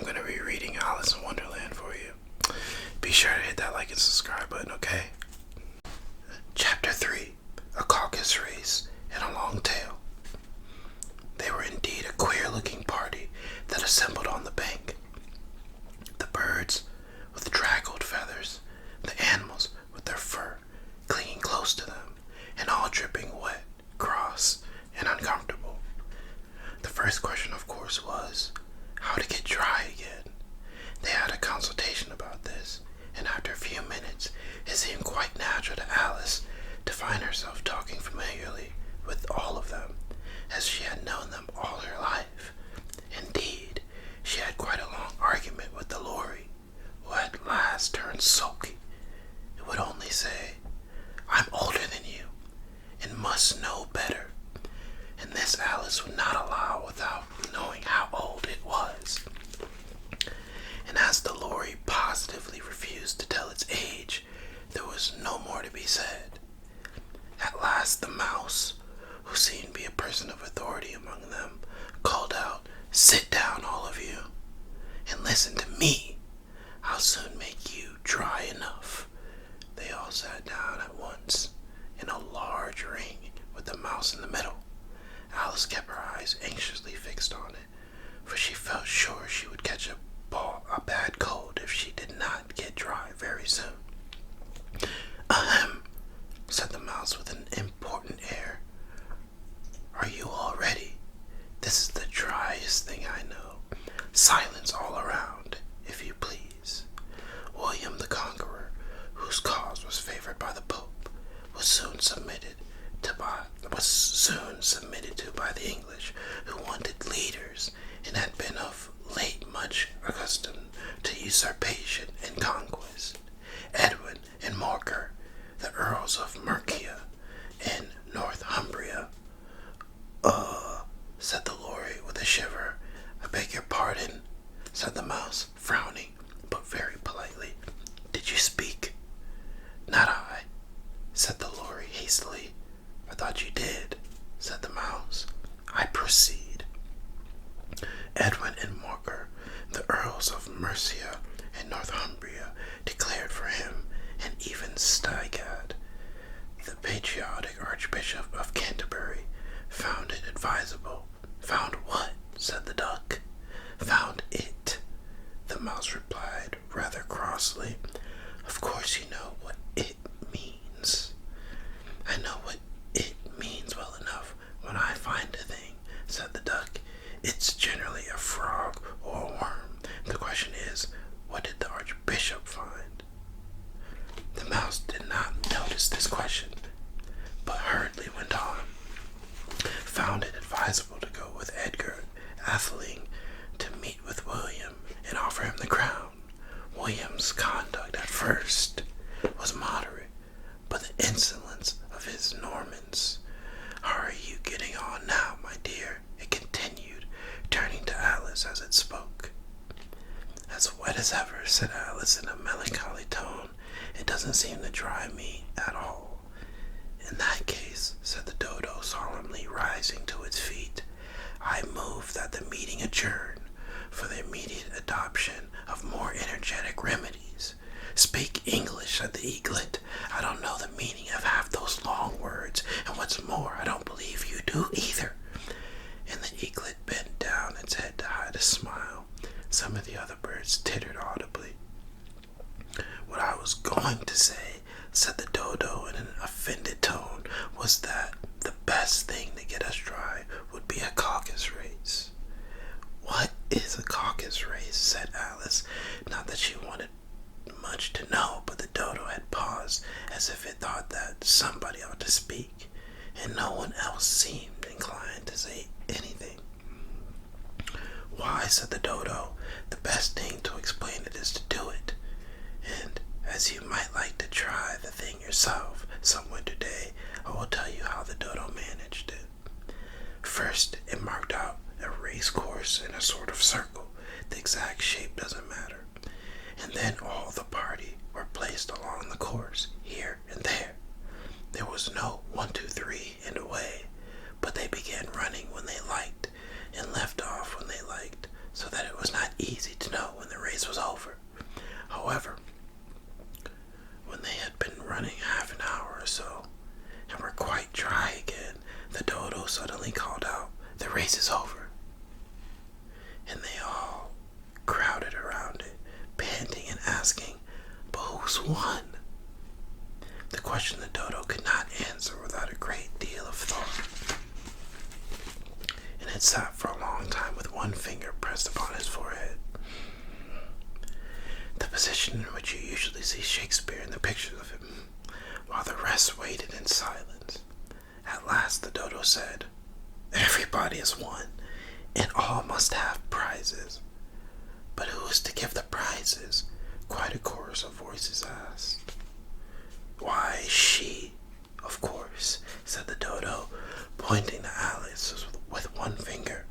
I'm going to be reading Alice in Wonderland for you. Be sure to hit that like and subscribe button, okay? Chapter 3, A Caucus Race and a Long Tail. They were indeed a queer-looking party that assembled on the bank. The birds with draggled feathers, the animals with their fur clinging close to them, and all dripping wet, cross, and uncomfortable. The first question, of course, was how to get dry again. They had a consultation about this, and after a few minutes, it seemed quite natural to Alice to find herself talking familiarly with all of them, as she had known them all her life. Indeed, she had quite a long argument with the Lory, who at last turned sulky. It would only say, "I'm older than you, and must know better." And this Alice would not allow without knowing how old it was. And as the Lory positively refused to tell its age, there was no more to be said. At last the mouse, who seemed to be a person of authority among them, called out, "Sit down, all of you, and listen to me. I'll soon make you dry enough." They all sat down at once, in a large ring with the mouse in the middle. Alice kept her eyes anxiously fixed on it, for she felt sure she would catch a bad cold if she did not get dry very soon. "Ahem," said the mouse with an important air. "Are you all ready? This is the driest thing I know. Silence all around, if you please." William the Conqueror, whose cause was favored by the Pope, was soon submitted to by the English, who wanted leaders and had been of late much accustomed to usurpation and conquest. Edwin and Morcar, the Earls of Mercia and Northumbria. Said the Lory with a shiver. "I beg your pardon," said the mouse, frowning, but very politely. "Did you speak?" "Not I," said the Lory hastily. "I thought you did," said the mouse. "I proceed. Edwin and Morcar, the Earls of Mercia and Northumbria, declared for him, and even Stigad, the patriotic Archbishop of Canterbury, found it advisable. "Found what?" said the duck. "Found it," the mouse replied rather crossly. "Of course you know what it means." "I know what it means well enough when I find a thing," said the duck. "It's generally a frog or a worm. The question is, what did the Archbishop find?" The mouse did not notice this question, but hurriedly went on. "Found it advisable to go with Edgar Atheling to meet with William and offer him the crown. William's conduct at first was moderate, but the insolence of his Normans. How are you getting on now, my dear?" it continued, turning to Alice as it spoke. "As wet as ever," said Alice in a melancholy tone. "It doesn't seem to dry me at all." "In that case," said the dodo solemnly, rising to its feet, "I move that the meeting adjourn for the immediate adoption of more energetic remedies." "Speak English," said the eaglet. "I don't know the meaning of half those long words, and what's more, I don't believe you do either." And the eaglet bent down its head to hide a smile. Some of the other birds tittered audibly. "What I was going to say," said the dodo in an offended tone, "was that the best thing to get us dry would be a caucus race." "What is a caucus race?" said Alice. Not that she wanted much to know, but the dodo had paused as if it thought that somebody ought to speak, and no one else seemed inclined to say anything. "Why," said the dodo, "the best thing to explain it is to do it. And as you might like to try the thing yourself some winter day, I will tell you how the dodo managed it. First, it marked out a race course in a sort of circle. The exact shape doesn't matter. And then all the party were placed along the course, here and there. There was no 1, 2, 3 and away, but they began running when they liked and left off when they liked, so that it was not easy to know asking, "But who's won?" The question the dodo could not answer without a great deal of thought, and had sat for a long time with one finger pressed upon his forehead. The position in which you usually see Shakespeare in the pictures of him, while the rest waited in silence. At last the dodo said, "Everybody has won, and all must have prizes." "But who is to give the prizes?" quite a chorus of voices asked. "Why, she, of course," said the dodo, pointing to Alice with one finger,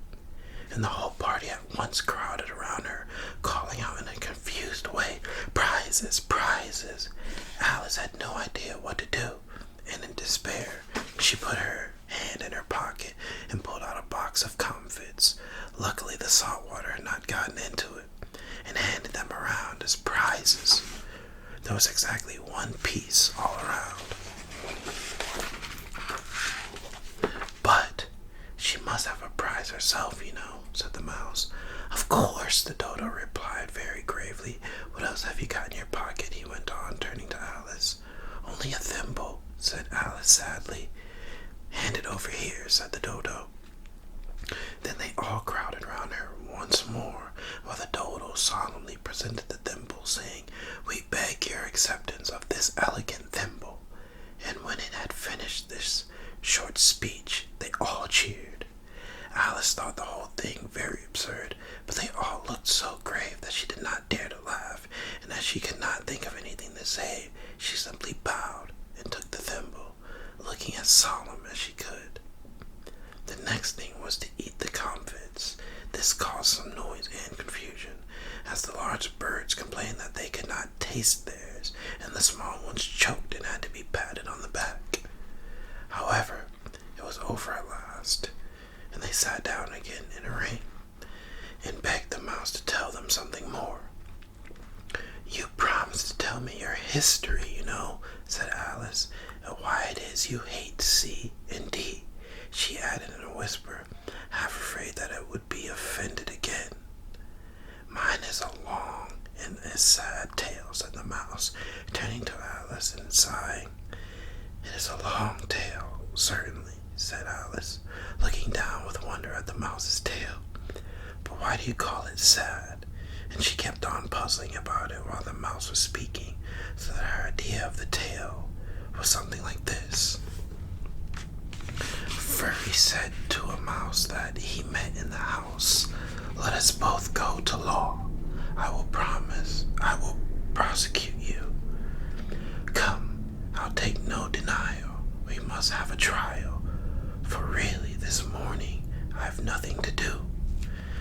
and the whole party at once crowded around her, calling out in a confused way, "Prizes, prizes!" Alice had no idea what to do, and in despair, she put her hand in her pocket and pulled out a box of comfits. Luckily, the salt water had not gotten into it, and handed them around as prizes. There was exactly one piece all around. "But she must have a prize herself, you know," said the mouse. "Of course," the dodo replied very gravely. "What else have you got in your pocket?" he went on, turning to Alice. "Only a thimble," said Alice sadly. "Hand it over here," said the dodo. Then they all crowded round her once more, while the dodo solemnly presented the thimble, saying, "We beg your acceptance of this elegant thimble." And when it had finished this short speech, they all cheered. Alice thought the whole thing very absurd, but they all looked so grave that she did not dare to laugh, and as she could not think of anything to say, she simply bowed and took the thimble, looking as solemn as she could. The next thing was to eat the comfits. This caused some noise and confusion, as the large birds complained that they could not taste theirs, and the small ones choked and had to be patted on the back. However, it was over at last, and they sat down again in a ring, and begged the mouse to tell them something more. "You promised to tell me your history, you know," said Alice, "and why it is you hate C and D," she added in a whisper, half afraid that it would be offended again. "Mine is a long and a sad tale," said the mouse, turning to Alice and sighing. "It is a long tale, certainly," said Alice, looking down with wonder at the mouse's tail. "But why do you call it sad?" And she kept on puzzling about it while the mouse was speaking, so that her idea of the tale was something like this. Furry said to a mouse that he met in the house, "Let us both go to law. I will promise I will prosecute you. Come, I'll take no denial. We must have a trial, for really this morning I have nothing to do."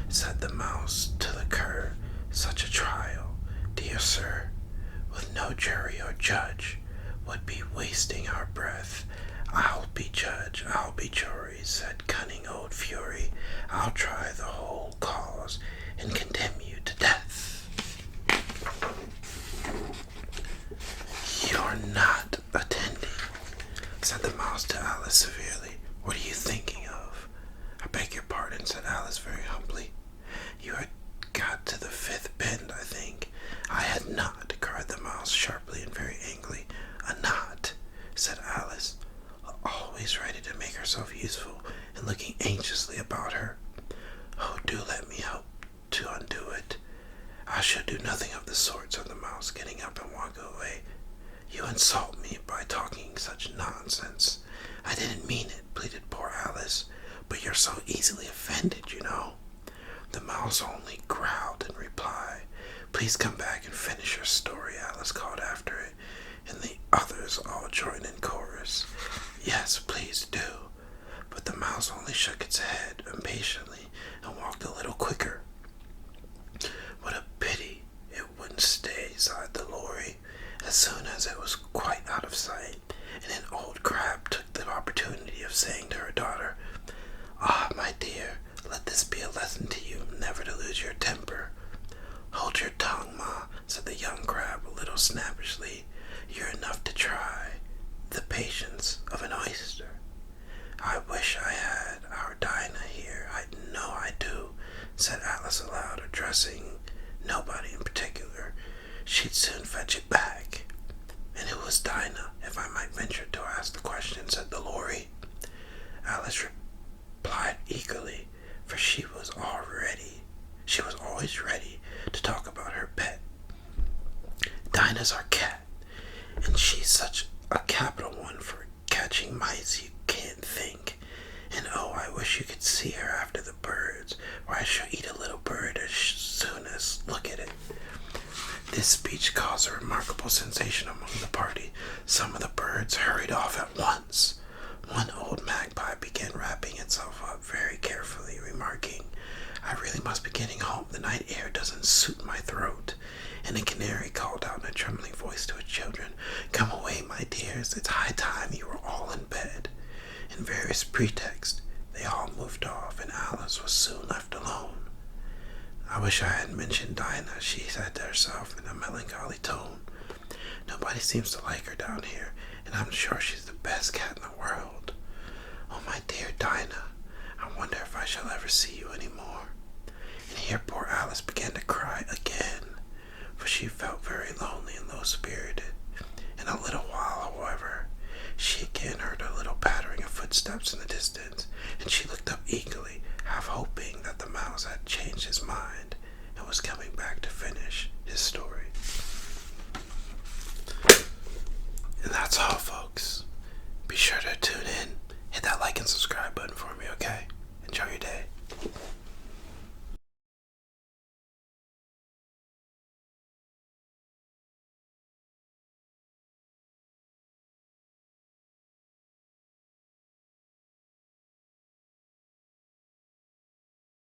Said the mouse to the cur, "Such a trial, dear sir, with no jury or judge, would be wasting our breath. I'll be judge, I'll be jury," said cunning old Fury. "I'll try the whole cause and condemn you to death." "You're not attending," said the mouse to Alice severely. "What are you thinking of?" "I beg your pardon," said Alice very humbly. "You had got to the fifth bend, I think." "I had not," cried the mouse sharply and very angry. "A knot," said Alice, always ready to make herself useful and looking anxiously about her. "Oh, do let me help to undo it." "I shall do nothing of the sort," said the mouse, getting up and walking away. "You insult me by talking such nonsense." "I didn't mean it," pleaded poor Alice, "but you're so easily offended, you know." The mouse only growled in reply. "Please come back and finish your story," Alice called after it, and the others all joined in chorus. "Yes, please do." But the mouse only shook its head impatiently and walked a little quicker. "What a pity it wouldn't stay," sighed the lorry, as soon as it was quite out of sight, and an old crab took the opportunity of saying to her daughter, "Ah, my dear, let this be a lesson to you never to lose your temper." "Hold your tongue, Ma," said the young crab a little snappishly. "You're enough to try the patience of an oyster." "I wish I had our Dinah here, I know I do," said Alice aloud, addressing nobody in particular. she'd soon fetch it back. And who was Dinah, if I might venture to ask the question, said the Lory. Alice replied eagerly, for she was always ready to talk about her pet. Dinah's our cat, and she's such a capital one for catching mice you can't think. And oh, I wish you could see her after the birds, or I shall eat a little bird as soon as look at it. This speech caused a remarkable sensation among the party. Some of the birds hurried off at once. One old magpie began wrapping itself up very carefully, remarking, "I really must be getting home. The night air doesn't suit my throat." And a canary called out in a trembling voice to its children, "Come away, my dears. It's high time you were all in bed." In various pretexts, they all moved off, and Alice was soon left alone. "I wish I hadn't mentioned Dinah," she said to herself in a melancholy tone. "Nobody seems to like her down here, and I'm sure she's the best cat in the world. Oh, my dear Dinah, I wonder if I shall ever see you any more." And here poor Alice began to cry again, for she felt very lonely and low-spirited. In a little while, however, she again heard a little pattering of footsteps in the distance, and she looked up eagerly, half hoping that the mouse had changed his mind and was coming back to finish his story.